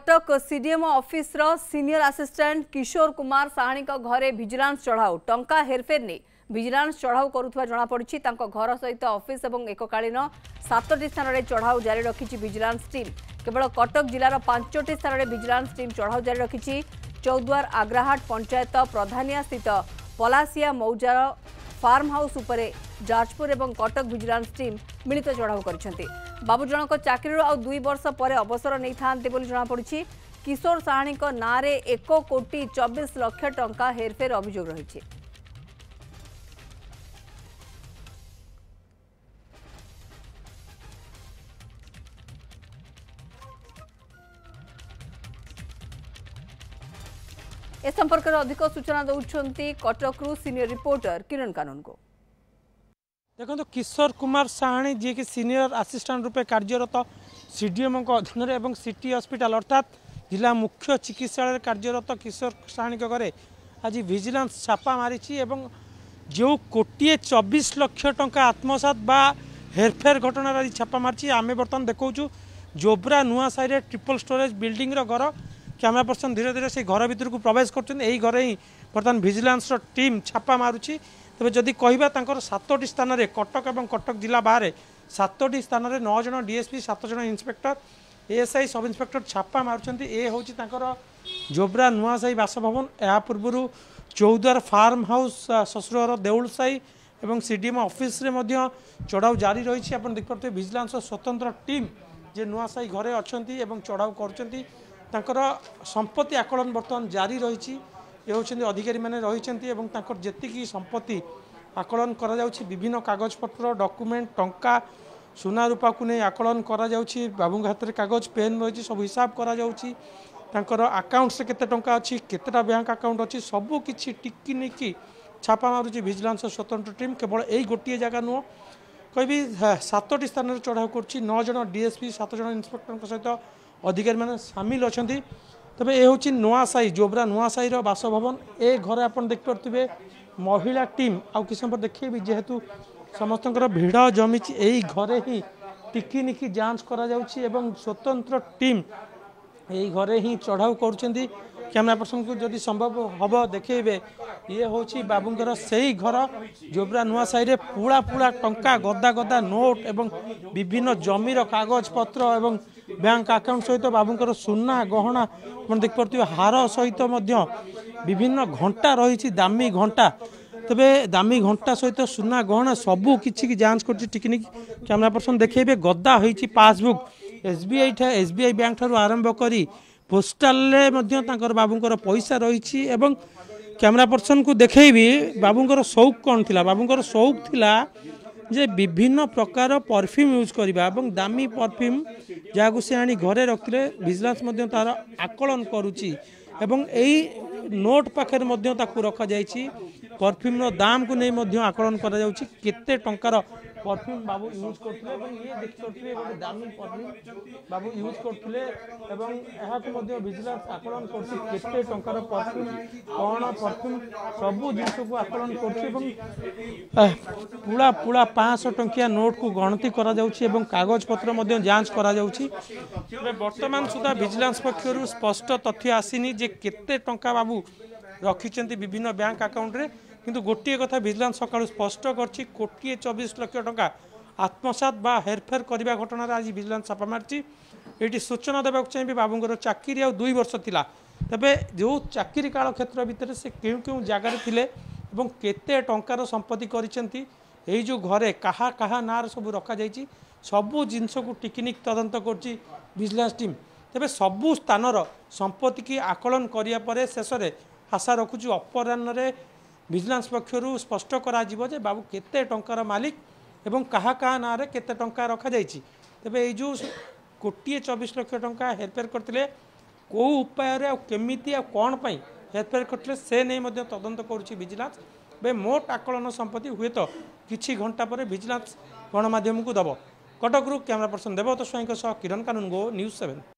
Cuttack CDM office रो senior assistant Kishore Kumar Sahani घरे vigilance चढ़ाऊ टंका हेरफेर ने विजिलेंस चढ़ाऊ करुवा जमापड़ी घर सहित ऑफिस और एककालीन 7टी स्थान में चढ़ाऊ जारी रखी विजिलेंस टीम। केवल कटक जिलार 5टी स्थान में विजिलेंस टीम चढ़ाऊ जारी रखी। चौद्वार आग्राहाट पंचायत प्रधानिया स्थित पलासिया मौजार फार्म हाउस उपरे जाजपुर और कटक विजिलेंस टीम मिलित चढ़ाऊ कर बाबू जनक चाकरी आउ 2 वर्ष पर अवसर नहीं था जमापड़ी। किशोर साहानी नाँ 1,24,00,00,000 टंका हेरफेर अभियोग रही। ए संपर्क में अधिक सूचना दौरान कटक सीनियर रिपोर्टर किरण कानून को देखो किशोर कुमार साहानी जी की सीनियर असिस्टेंट रूपे कार्यरत सीडीएम अधीन एवं सिटी हॉस्पिटल अर्थात जिला मुख्य चिकित्सालय कार्यरत किशोर साहानी घरे आज विजिलेंस छापा मारी जो 1,24,00,000 टंका आत्मसात बा हेरफेर घटना आज छापा मारी। आम बर्तमान देखा जोब्रा नुआ साई ट्रिपल स्टोरेज बिल्डिंग घर कैमेरा पर्सन धीरे धीरे से घर भर को प्रवेश कर घरे ही बर्तमान विजिलेंस टीम छापा मारुची। तेज जदि कहवा 7टी स्थान में कटक और कटक जिला बाहर 7टी स्थान में 9 जन डीएसपी 7 जन इन्स्पेक्टर एएसआई सब इन्स्पेक्टर छापा मार्च। ये हूँ जोब्रा नुआसाई बासभवन या पूर्व चौद्वार फार्म हाउस शशुर देउल साई और सीडीएम ऑफिस रे चढ़ाऊ जारी रही। आप देखिए विजिलेंस स्वतंत्र टीम जे नुआसाई घरे अच्छा चढ़ाऊ कर संपत्ति आकलन बर्तमान जारी रही। ये हूँ अधिकारी मैंने रही जी संपत्ति आकलन करा विभिन्न कागजपत्र डॉक्यूमेंट टंका सुना रूपा को नहीं आकलन करा बाबू हाथ में कागज पेन रही सब हिसाब कर अकाउंट से केते टंका अच्छी केतेटा बैंक अकाउंट अच्छी सबू किसी टिकी निकी छापा मारुची विजिलेंस स्वतंत्र टीम। केवल यही गोटे जगह नुह कहि 7टी स्थान में चढ़ाऊ कर 9 जन डीएसपी 7 जन इन्स्पेक्टर सहित अधिकारी मैंने सामिल अच्छा। तबे ये हूँ नुआसाई जोब्रा नुआसाई बासभवन ए घरे आप देखिपे महिला टीम आउ कि समय देखिए जेहेतु समस्त भिड़ जमी यही घरे ही टिकी निकी जांच करा स्वतंत्र टीम यही घरे ही चढ़ाऊ कर कैमेरा पर्सन को जदि संभव हम देखेबे ये हूँ बाबूंर से ही घर जोब्रा नुआसाई पुड़ा पुड़ा टंका गदा गदा नोट एवं विभिन्न जमीर कागज पत्र एवं बैंक अकाउंट सहित बाबूंर सुना गहना मैं देखिए हार सहित विभिन्न घंटा रही दामी घंटा तबे दामी घंटा सहित सुना गहना सबू किसी जांच कर टिकनिक कैमेरा पर्सन देखेबे गदा होती पासबुक एसबीआई बैंक ठार आरंभ करी पोस्टाल बाबूंर पैसा रही। कैमेरा पर्सन को देखेबी बाबूंर शौक कौन थिला बाबूंर शौक थिला जे विभिन्न प्रकार परफ्यूम यूज करवा दामी परफ्यूम जहाँ से आनी घरे रखते विजिलेंस तार आकलन करुच्ची नोट पाखे रखा जाइए परफ्यूम दाम को नहीं आकलन करा केते टंकार परफ्यूम बाबू यूज करते ये देखिए दामी परफ्यूम बाबू यूज करते विजिलेंस आकलन करते टंकार परफ्यूम कौन परफ्यूम सबू जिन को आकलन कर पुड़ा पुड़ा 500 टंकिया नोट को गणति करा कागज पत्र जांच करा वर्तमान सुधा विजिलेंस पक्षर स्पष्ट तथ्य आसीनी जे केते टंका बाबू रखिंट विभिन्न बैंक अकाउंट रे किंतु गोटे कथा विजिलेंस सकाळु स्पष्ट करछि 1,24,00,000 टंका आत्मसात बा हेरफेर करने घटना आज विजिलेंस छापा मारछि। ये सूचना देवाक चाहिए बाबूंर चाकरी आ 2 वर्ष थिला तबे जो चाकरी काल क्षेत्र भितर से क्यों क्यों जगार थिले एवं केते टंकार संपत्ति करिसेंती एई जो घरे कहा कहा ना सब रखा जाइछि सबू जिनस को टिकनिक तदंत करछि विजिलेंस टीम। तबे सबू स्थानर संपत्ति की आकलन करिया परे शेष में आशा रखुछु अपराह्न विजिलेंस पक्षर स्पष्ट करा जे बाबू केते टंकार मालिक एवं कहा कहा ना केते टंका रखा जाइछि। तबे ये जो 1,24,00,000 टंका हेरफेर करते कौ उपाय केमिति कौन पाई हेरफेर करते से नहीं तदंत करुच्ची विजिलेंस। बे मोट आकलन संपत्ति हुए तो किछि घंटा पर विजिलेंस गणमाध्यम को दब। कटक कैमरा पर्सन देवत स्वाई किरण कानून गो न्यूज़ 7।